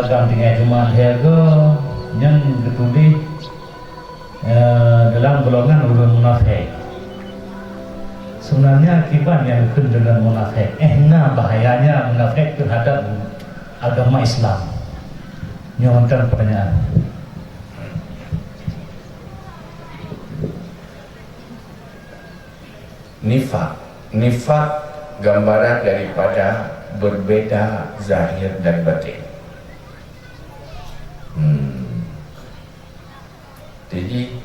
seragam tinggal Jumaat Harga yang ditulis dalam golongan ulun munafik. Sebenarnya akibat yang ikut dengan munafik, bahayanya munafik terhadap agama Islam. Nyontan pertanyaan. Nifak gambaran daripada berbeda zahir dan batin. Jadi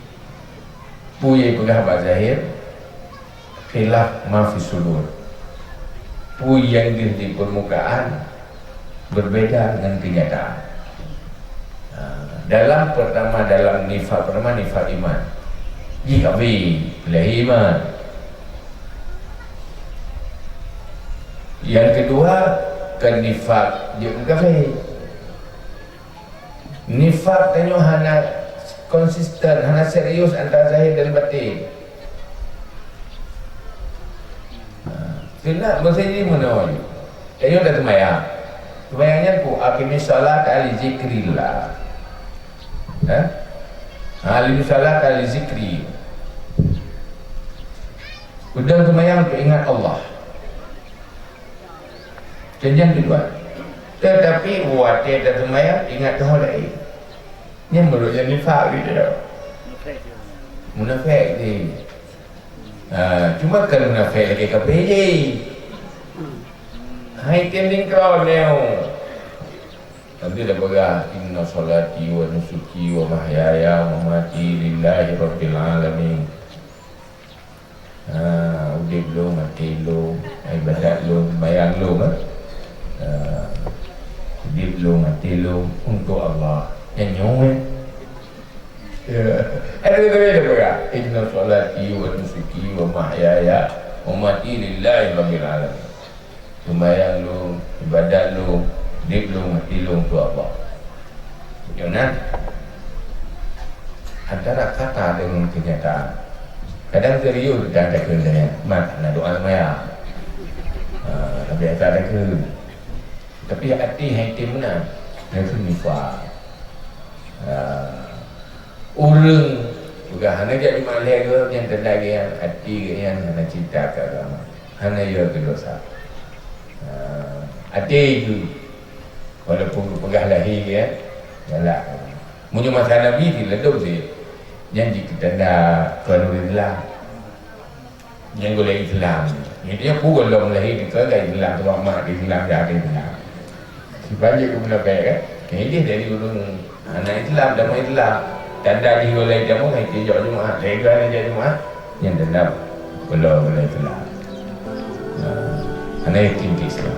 puye pegah bak zahir, khilaf ma fi sudur. Puye yang di permukaan berbeda dengan kenyataan. Dalam nifak pertama nifak iman. Jika lahir iman. Yang kedua kan nifak juga kafir. Nifak tanya hana konsisten, hana serius antara zahir dan batin. Kena mesti ini menawar. Tanya dah semayang. Semayangnya ku aqimis salat ali zikrillah. Aqimis salat ali zikri. Udah semayang untuk ingat Allah. Dan yang kedua, tetapi buat dia dah semayang ingat Tuhan lain. Yang menurutnya nifak gitu. Munafik ni. Cuma kalau munafik lagi kafir je. Hai tending kau neo. Nanti dah berah inna salati wa nusuki wa mahyaya wa mamati lillahi rabbil alamin. Udip lu, mati lu, ibadat lu, bayang lu kan. Udip lu, mati lu untuk Allah. Yang nyong ada beda berah inna salati wa nusuki wa mahyaya wa mamati lillahi rabbil alamin. Sembahyang lu, ibadat lu, hidup lu, mati lu untuk Allah. Jangan antara kata dengan kenyataan. Kadang serius dan ada kehendaknya. Makna doa sembahyang. Tapi ada kehendak. Tapi hati hati mana? Itu nifak. Orang juga hanya jadi malai ke yang terlagi yang hati yang hanya cinta ke agama. Hanya ia ke dosa. Ada itu walaupun pegah lahir ya galak punya masa Nabi di ledau sih janji kita nak Tuhanulillah yang boleh Islam dia pun kalau lahir di kerja Islam tu mak di Islam jadi Islam sebanyak kemunafik kan ini dari gunung anak Islam dan Islam tanda di oleh jamu hai dia Jumaat lega dia Jumaat yang dendam boleh Islam anak yakin Islam